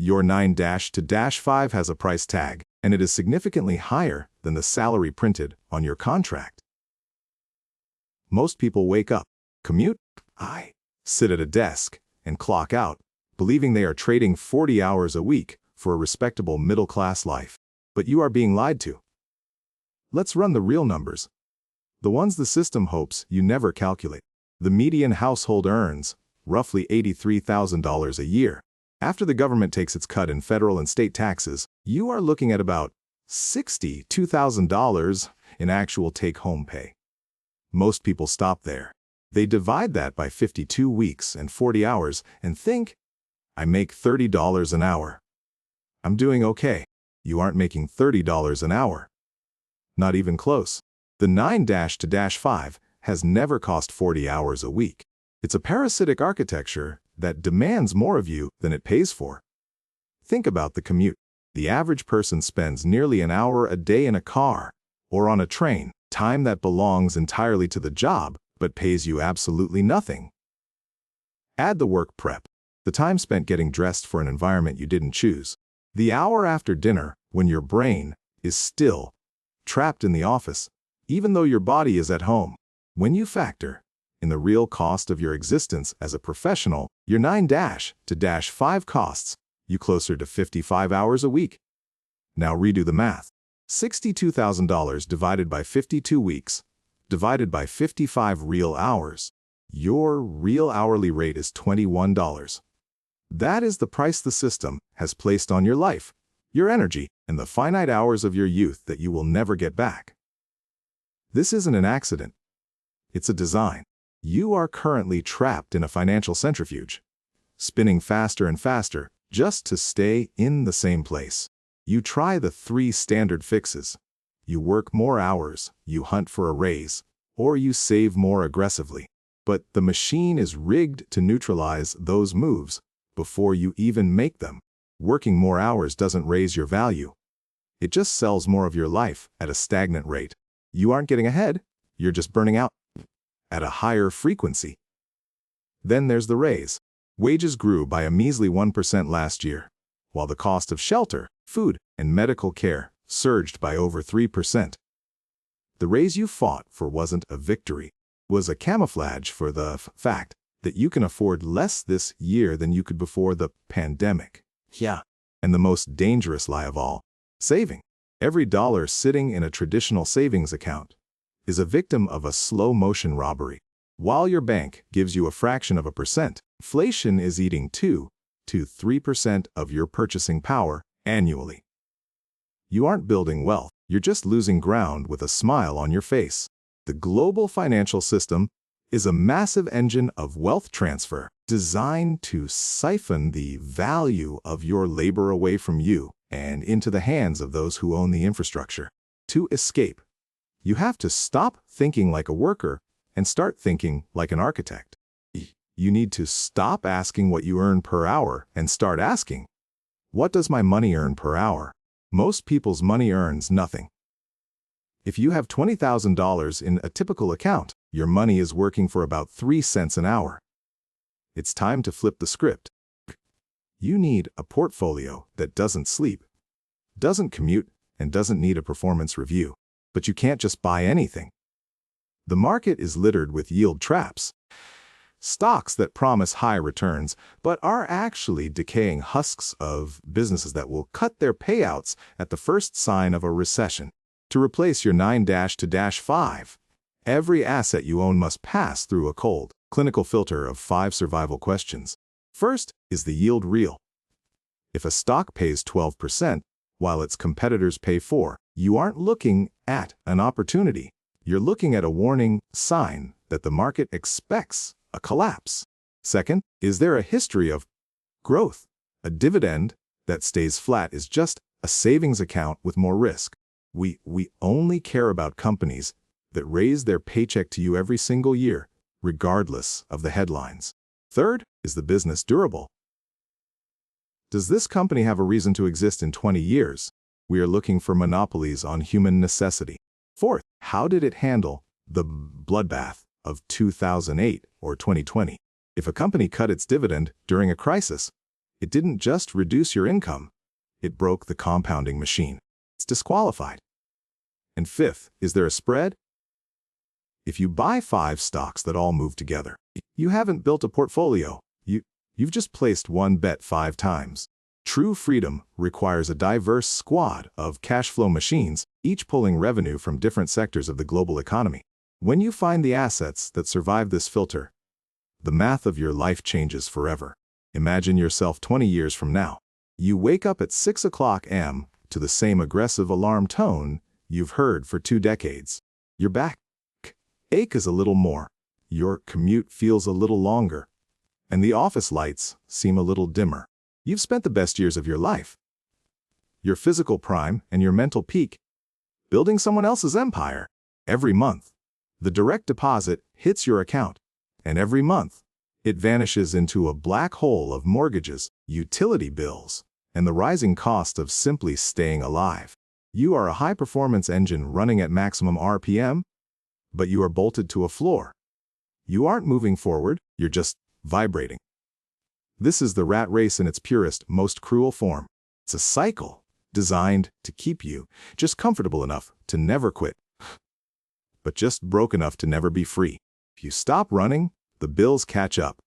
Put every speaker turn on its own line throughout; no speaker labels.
Your 9-to-5 has a price tag, and it is significantly higher than the salary printed on your contract. Most people wake up, commute, sit at a desk, and clock out, believing they are trading 40 hours a week for a respectable middle-class life. But you are being lied to. Let's run the real numbers. The ones the system hopes you never calculate. The median household earns roughly $83,000 a year. After the government takes its cut in federal and state taxes, you are looking at about $62,000 in actual take-home pay. Most people stop there. They divide that by 52 weeks and 40 hours and think, I make $30 an hour. I'm doing okay. You aren't making $30 an hour. Not even close. The 9-to-5 has never cost 40 hours a week. It's a parasitic architecture that demands more of you than it pays for. Think about the commute. The average person spends nearly an hour a day in a car or on a train, time that belongs entirely to the job but pays you absolutely nothing. Add the work prep, the time spent getting dressed for an environment you didn't choose, the hour after dinner when your brain is still trapped in the office, even though your body is at home. When you factor in the real cost of your existence as a professional, your 9-to-5 costs you closer to 55 hours a week. Now redo the math. $62,000 divided by 52 weeks, divided by 55 real hours. Your real hourly rate is $21. That is the price the system has placed on your life, your energy, and the finite hours of your youth that you will never get back. This isn't an accident. It's a design. You are currently trapped in a financial centrifuge, spinning faster and faster just to stay in the same place. You try the 3 standard fixes. You work more hours, you hunt for a raise, or you save more aggressively. But the machine is rigged to neutralize those moves before you even make them. Working more hours doesn't raise your value. It just sells more of your life at a stagnant rate. You aren't getting ahead, you're just burning out at a higher frequency. Then there's the raise. Wages grew by a measly 1% last year, while the cost of shelter, food, and medical care surged by over 3%. The raise you fought for wasn't a victory. It was a camouflage for the fact that you can afford less this year than you could before the pandemic. Yeah. And the most dangerous lie of all, saving. Every dollar sitting in a traditional savings account is a victim of a slow-motion robbery. While your bank gives you a fraction of a percent, inflation is eating 2 to 3% of your purchasing power annually. You aren't building wealth, you're just losing ground with a smile on your face. The global financial system is a massive engine of wealth transfer designed to siphon the value of your labor away from you and into the hands of those who own the infrastructure. To escape, you have to stop thinking like a worker and start thinking like an architect. You need to stop asking what you earn per hour and start asking, what does my money earn per hour? Most people's money earns nothing. If you have $20,000 in a typical account, your money is working for about 3 cents an hour. It's time to flip the script. You need a portfolio that doesn't sleep, doesn't commute, and doesn't need a performance review. But you can't just buy anything. The market is littered with yield traps. Stocks that promise high returns, but are actually decaying husks of businesses that will cut their payouts at the first sign of a recession. To replace your 9-to-5, every asset you own must pass through a cold, clinical filter of 5 survival questions. First, is the yield real? If a stock pays 12%, while its competitors pay 4%, you aren't looking at an opportunity. You're looking at a warning sign that the market expects a collapse. Second, is there a history of growth? A dividend that stays flat is just a savings account with more risk. We only care about companies that raise their paycheck to you every single year, regardless of the headlines. Third, is the business durable? Does this company have a reason to exist in 20 years? We are looking for monopolies on human necessity. Fourth, how did it handle the bloodbath of 2008 or 2020? If a company cut its dividend during a crisis, It didn't just reduce your income, it broke the compounding machine. It's disqualified. And fifth, is there a spread? If you buy 5 stocks that all move together, you haven't built a portfolio. You've just placed one bet 5 times. True freedom requires a diverse squad of cash flow machines, each pulling revenue from different sectors of the global economy. When you find the assets that survive this filter, the math of your life changes forever. Imagine yourself 20 years from now. You wake up at 6 o'clock a.m. to the same aggressive alarm tone you've heard for 2 decades. Your back ache is a little more, your commute feels a little longer, and the office lights seem a little dimmer. You've spent the best years of your life, your physical prime and your mental peak, building someone else's empire. Every month, the direct deposit hits your account, and every month, it vanishes into a black hole of mortgages, utility bills, and the rising cost of simply staying alive. You are a high-performance engine running at maximum RPM, but you are bolted to a floor. You aren't moving forward, you're just vibrating. This is the rat race in its purest, most cruel form. It's a cycle designed to keep you just comfortable enough to never quit, but just broke enough to never be free. If you stop running, the bills catch up.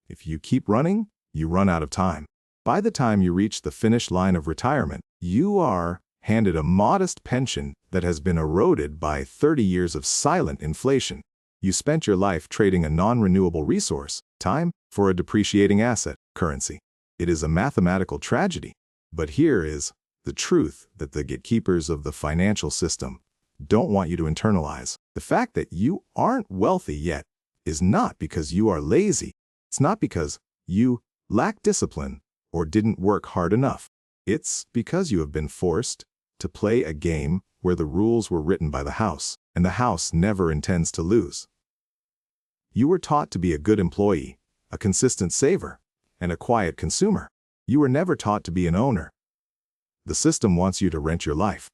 If you keep running, you run out of time. By the time you reach the finish line of retirement, you are handed a modest pension that has been eroded by 30 years of silent inflation. You spent your life trading a non-renewable resource, time, for a depreciating asset, currency. It is a mathematical tragedy. But here is the truth that the gatekeepers of the financial system don't want you to internalize. The fact that you aren't wealthy yet is not because you are lazy. It's not because you lack discipline or didn't work hard enough. It's because you have been forced to play a game where the rules were written by the house, and the house never intends to lose. You were taught to be a good employee, a consistent saver, and a quiet consumer. You were never taught to be an owner. The system wants you to rent your life.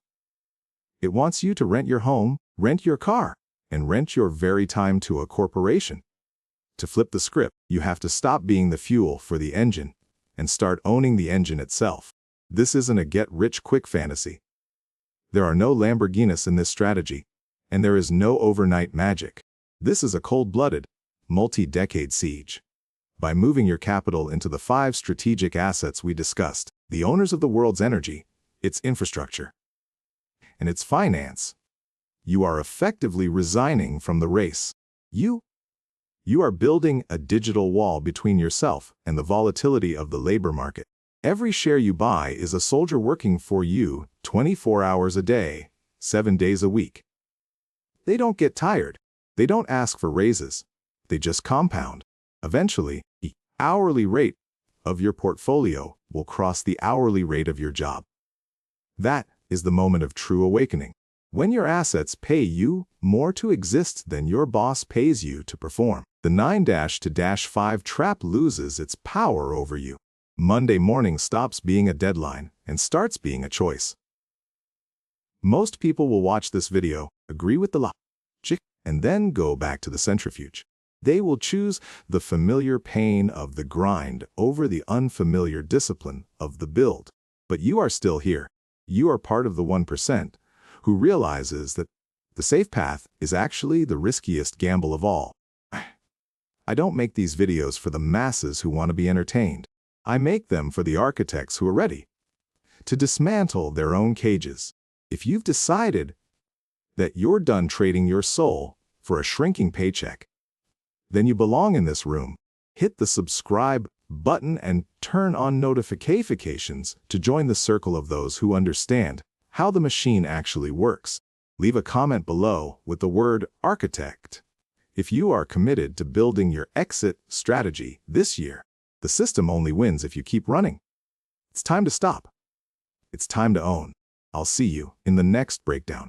It wants you to rent your home, rent your car, and rent your very time to a corporation. To flip the script, you have to stop being the fuel for the engine and start owning the engine itself. This isn't a get-rich-quick fantasy. There are no Lamborghinis in this strategy, and there is no overnight magic. This is a cold-blooded, multi-decade siege. By moving your capital into the 5 strategic assets we discussed, the owners of the world's energy, its infrastructure, and its finance, you are effectively resigning from the race. You are building a digital wall between yourself and the volatility of the labor market. Every share you buy is a soldier working for you 24 hours a day, 7 days a week. They don't get tired. They don't ask for raises. They just compound. Eventually, the hourly rate of your portfolio will cross the hourly rate of your job. That is the moment of true awakening. When your assets pay you more to exist than your boss pays you to perform, the 9-to-5 trap loses its power over you. Monday morning stops being a deadline and starts being a choice. Most people will watch this video, agree with the logic, and then go back to the centrifuge. They will choose the familiar pain of the grind over the unfamiliar discipline of the build. But you are still here. You are part of the 1% who realizes that the safe path is actually the riskiest gamble of all. I don't make these videos for the masses who want to be entertained. I make them for the architects who are ready to dismantle their own cages. If you've decided that you're done trading your soul for a shrinking paycheck, then you belong in this room. Hit the subscribe button and turn on notifications to join the circle of those who understand how the machine actually works. Leave a comment below with the word architect if you are committed to building your exit strategy this year. The system only wins if you keep running. It's time to stop. It's time to own. I'll see you in the next breakdown.